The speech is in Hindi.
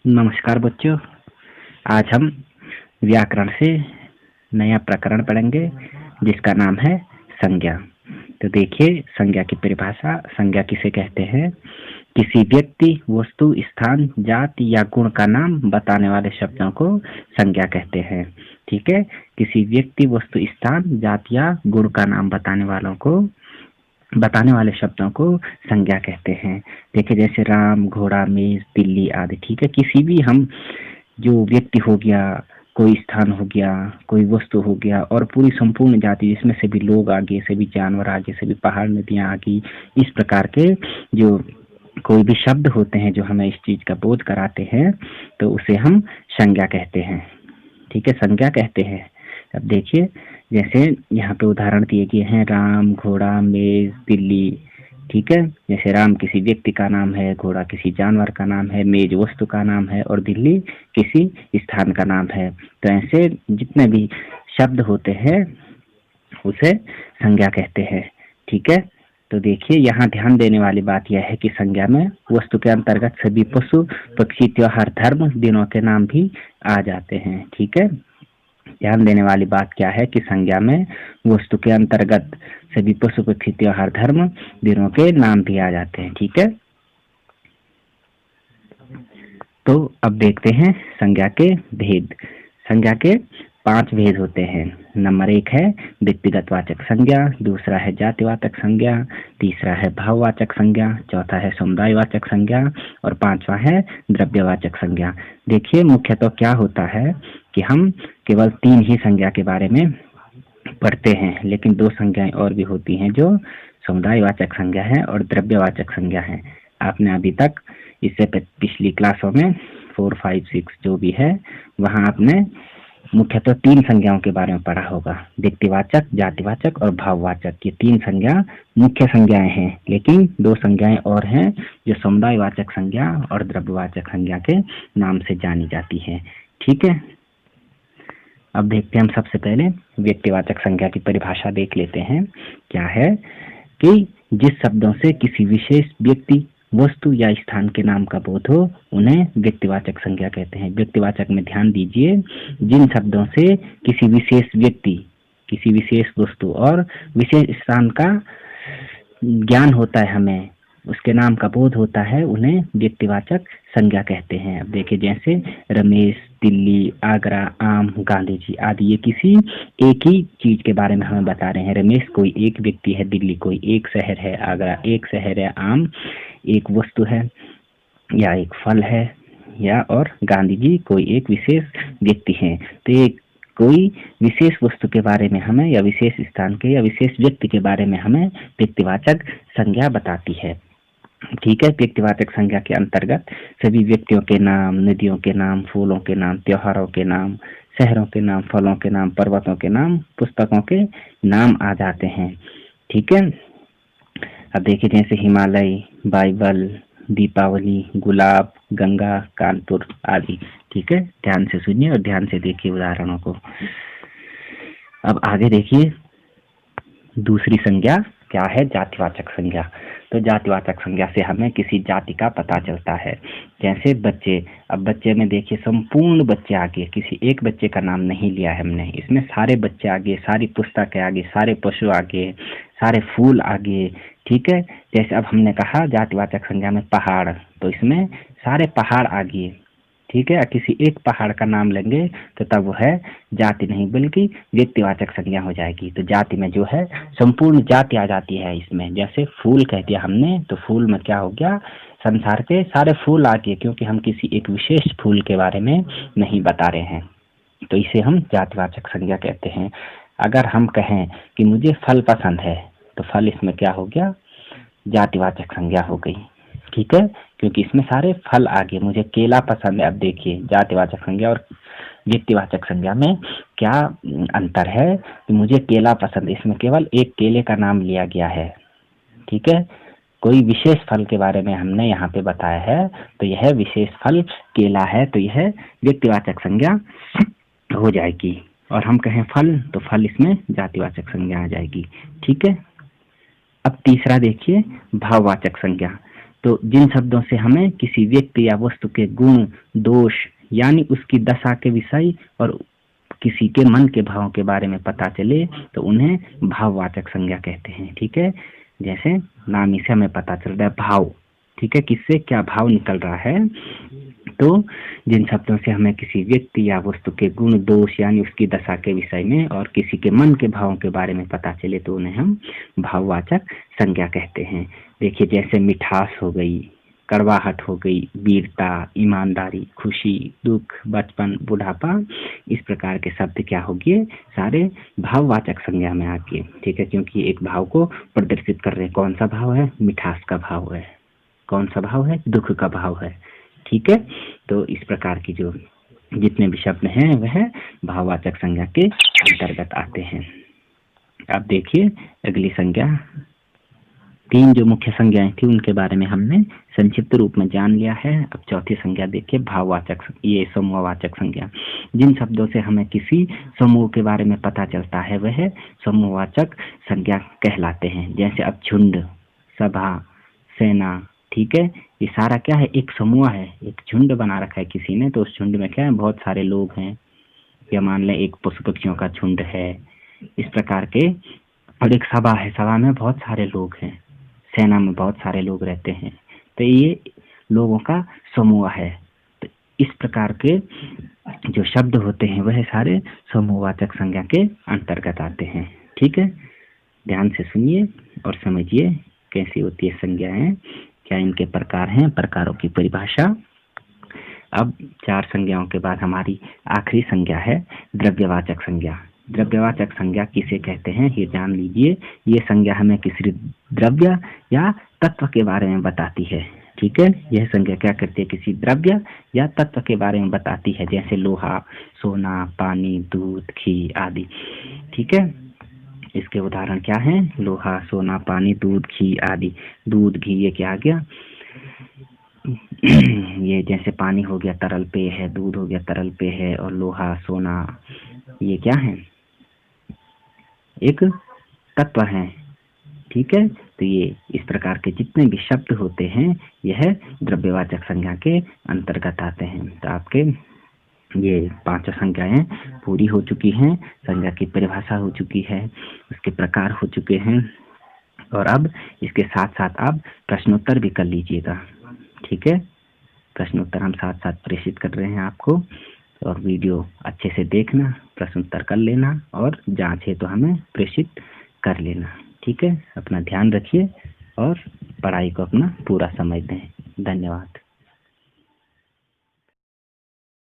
नमस्कार बच्चों। आज हम व्याकरण से नया प्रकरण पढ़ेंगे जिसका नाम है संज्ञा। तो देखिए, संज्ञा की परिभाषा। संज्ञा किसे कहते हैं? किसी व्यक्ति, वस्तु, स्थान, जाति या गुण का नाम बताने वाले शब्दों को संज्ञा कहते हैं। ठीक है, किसी व्यक्ति, वस्तु, स्थान, जाति या गुण का नाम बताने वाले शब्दों को संज्ञा कहते हैं। देखिए, जैसे राम, घोड़ा, मेज, दिल्ली आदि। ठीक है, किसी भी हम जो व्यक्ति हो गया, कोई स्थान हो गया, कोई वस्तु हो गया और पूरी संपूर्ण जाति, जिसमें से भी लोग आगे, से भी जानवर आगे, से भी पहाड़, नदियां आगे, इस प्रकार के जो कोई भी शब्द होते हैं जो हमें इस चीज का बोध कराते हैं, तो उसे हम संज्ञा कहते हैं। ठीक है, संज्ञा कहते हैं। अब देखिए, जैसे यहाँ पे उदाहरण दिए गए हैं, राम, घोड़ा, मेज, दिल्ली। ठीक है, जैसे राम किसी व्यक्ति का नाम है, घोड़ा किसी जानवर का नाम है, मेज वस्तु का नाम है और दिल्ली किसी स्थान का नाम है। तो ऐसे जितने भी शब्द होते हैं उसे संज्ञा कहते हैं। ठीक है, तो देखिए, यहाँ ध्यान देने वाली बात यह है कि संज्ञा में वस्तु के अंतर्गत सभी पशु, पक्षी, त्योहार, धर्म, दिनों के नाम भी आ जाते हैं। ठीक है, ध्यान देने वाली बात क्या है कि संज्ञा में वस्तु के अंतर्गत सभी पशु, पक्षी, त्योहार, धर्म, दिनों के नाम भी आ जाते हैं। ठीक है, तो अब देखते हैं संज्ञा के भेद। संज्ञा के 5 भेद होते हैं। नंबर 1 है व्यक्तिगत वाचक संज्ञा, दूसरा है जातिवाचक संज्ञा, तीसरा है भाववाचक संज्ञा, चौथा है समुदायवाचक संज्ञा और 5वां है द्रव्यवाचक संज्ञा। देखिए, मुख्यतः क्या होता है कि हम केवल 3 ही संज्ञा के बारे में पढ़ते हैं, लेकिन 2 संज्ञाएं और भी होती हैं जो समुदायवाचक संज्ञा है और द्रव्यवाचक संज्ञा है। आपने अभी तक इससे पिछली क्लासों में 4, 5, 6 जो भी है वहां आपने मुख्यतः 3 संज्ञाओं के बारे में पढ़ा होगा। व्यक्तिवाचक, जातिवाचक और भाववाचक, ये 3 संज्ञा मुख्य संज्ञाएं हैं, लेकिन 2 संज्ञाएं और हैं जो समुदायवाचक संज्ञा और द्रव्यवाचक संज्ञा के नाम से जानी जाती है। ठीक है, अब देखते हैं हम सबसे पहले व्यक्तिवाचक संज्ञा की परिभाषा देख लेते हैं। क्या है कि जिस शब्दों से किसी विशेष व्यक्ति, वस्तु या स्थान के नाम का बोध हो उन्हें व्यक्तिवाचक संज्ञा कहते हैं। व्यक्तिवाचक में ध्यान दीजिए, जिन शब्दों से किसी विशेष व्यक्ति, किसी विशेष वस्तु और विशेष स्थान का ज्ञान होता है, हमें उसके नाम का बोध होता है, उन्हें व्यक्तिवाचक संज्ञा कहते हैं। अब देखिए, जैसे रमेश, दिल्ली, आगरा, आम, गांधी जी आदि, ये किसी एक ही चीज के बारे में हमें बता रहे हैं। रमेश कोई एक व्यक्ति है, दिल्ली कोई एक शहर है, आगरा एक शहर है, आम एक वस्तु है या एक फल है, या और गांधी जी कोई एक विशेष व्यक्ति है। तो ये कोई विशेष वस्तु के बारे में हमें या विशेष स्थान के या विशेष व्यक्ति के बारे में हमें व्यक्तिवाचक संज्ञा बताती है। ठीक है, व्यक्तिवाचक संज्ञा के अंतर्गत सभी व्यक्तियों के नाम, नदियों के नाम, फूलों के नाम, त्योहारों के नाम, शहरों के नाम, फलों के नाम, पर्वतों के नाम, पुस्तकों के नाम आ जाते हैं। ठीक है, अब देखिए, जैसे हिमालय, बाइबल, दीपावली, गुलाब, गंगा, कानपुर आदि। ठीक है, ध्यान से सुनिए और ध्यान से देखिए उदाहरणों को। अब आगे देखिए, दूसरी संज्ञा क्या है? जातिवाचक संज्ञा। तो जातिवाचक संज्ञा से हमें किसी जाति का पता चलता है। जैसे बच्चे, अब बच्चे में देखिए संपूर्ण बच्चे आगे, किसी एक बच्चे का नाम नहीं लिया है हमने, इसमें सारे बच्चे आगे, सारी पुस्तकें आगे, सारे पशु आगे, सारे फूल आगे। ठीक है, जैसे अब हमने कहा जातिवाचक संज्ञा में पहाड़, तो इसमें सारे पहाड़ आगे। ठीक है, किसी एक पहाड़ का नाम लेंगे तो तब वो है जाति नहीं बल्कि व्यक्तिवाचक संज्ञा हो जाएगी। तो जाति में जो है संपूर्ण जाति आ जाती है इसमें। जैसे फूल कह दिया हमने, तो फूल में क्या हो गया? संसार के सारे फूल आ गए, क्योंकि हम किसी एक विशेष फूल के बारे में नहीं बता रहे हैं, तो इसे हम जातिवाचक संज्ञा कहते हैं। अगर हम कहें कि मुझे फल पसंद है, तो फल इसमें क्या हो गया? जातिवाचक संज्ञा हो गई। ठीक है, क्योंकि इसमें सारे फल आ गए। मुझे केला पसंद है, अब देखिए जातिवाचक संज्ञा और व्यक्तिवाचक संज्ञा में क्या अंतर है कि मुझे केला पसंद है, इसमें केवल एक केले का नाम लिया गया है। ठीक है, कोई विशेष फल के बारे में हमने यहाँ पे बताया है, तो यह विशेष फल केला है, तो यह व्यक्तिवाचक संज्ञा हो जाएगी। और हम कहें फल, तो फल इसमें जातिवाचक संज्ञा आ जाएगी। ठीक है, अब तीसरा देखिए, भाववाचक संज्ञा। तो जिन शब्दों से हमें किसी व्यक्ति या वस्तु के गुण, दोष यानी उसकी दशा के विषय और किसी के मन के भावों के बारे में पता चले तो उन्हें भाववाचक संज्ञा कहते हैं। ठीक है, जैसे नाम से हमें पता चल रहा है भाव, ठीक है, किससे क्या भाव निकल रहा है। तो जिन शब्दों से हमें किसी व्यक्ति या वस्तु के गुण, दोष यानी उसकी दशा के विषय में और किसी के मन के भावों के बारे में पता चले तो उन्हें हम भाववाचक संज्ञा कहते हैं। देखिए, जैसे मिठास हो गई, कड़वाहट हो गई, वीरता, ईमानदारी, खुशी, दुख, बचपन, बुढ़ापा, इस प्रकार के शब्द क्या हो गए, सारे भाववाचक संज्ञा में आ गए। ठीक है, क्योंकि एक भाव को प्रदर्शित कर रहे हैं। कौन सा भाव है? मिठास का भाव है। कौन सा भाव है? दुख का भाव है। ठीक है, तो इस प्रकार की जो जितने भी शब्द हैं वह भाववाचक संज्ञा के अंतर्गत आते हैं। अब देखिए अगली संज्ञा, तीन जो मुख्य संज्ञाएं थी उनके बारे में हमने संक्षिप्त रूप में जान लिया है। अब चौथी संज्ञा देखिए, भाववाचक, ये समूहवाचक संज्ञा। जिन शब्दों से हमें किसी समूह के बारे में पता चलता है वह समूहवाचक संज्ञा कहलाते हैं। जैसे अब झुंड, सभा, सेना, ठीक है, ये सारा क्या है? एक समूह है, एक झुंड बना रखा है किसी ने, तो उस झुंड में क्या है? बहुत सारे लोग हैं। या मान लें एक पशु पक्षियों का झुंड है, इस प्रकार के। और एक सभा है, सभा में बहुत सारे लोग हैं। सेना में बहुत सारे लोग रहते हैं, तो ये लोगों का समूह है। तो इस प्रकार के जो शब्द होते हैं वह सारे समूहवाचक संज्ञा के अंतर्गत आते हैं। ठीक है, ध्यान से सुनिए और समझिए कैसी होती है संज्ञाएं, क्या इनके प्रकार हैं, प्रकारों की परिभाषा। अब चार संज्ञाओं के बाद हमारी आखिरी संज्ञा है द्रव्यवाचक संज्ञा। द्रव्यवाचक संज्ञा किसे कहते हैं ये जान लीजिए। ये संज्ञा हमें किसी द्रव्य या तत्व के बारे में बताती है। ठीक है, यह संज्ञा क्या करती है? किसी द्रव्य या तत्व के बारे में बताती है, जैसे लोहा, सोना, पानी, दूध, घी आदि। ठीक है, इसके उदाहरण क्या हैं? लोहा, सोना, पानी, दूध, घी आदि। दूध, घी, ये क्या आ गया? ये जैसे पानी हो गया तरल पेय है, दूध हो गया तरल पेय है, और लोहा, सोना ये क्या है? एक तत्व है। ठीक है, तो ये इस प्रकार के जितने भी शब्द होते हैं यह द्रव्यवाचक संज्ञा के अंतर्गत आते हैं। तो आपके ये पांच संज्ञाएं पूरी हो चुकी हैं। संज्ञा की परिभाषा हो चुकी है, उसके प्रकार हो चुके हैं, और अब इसके साथ साथ आप प्रश्नोत्तर भी कर लीजिएगा। ठीक है, प्रश्नोत्तर हम साथ साथ प्रेषित कर रहे हैं आपको, और वीडियो अच्छे से देखना, प्रश्नोत्तर कर लेना, और जांच है तो हमें प्रेषित कर लेना। ठीक है, अपना ध्यान रखिए और पढ़ाई को अपना पूरा समय दें। धन्यवाद।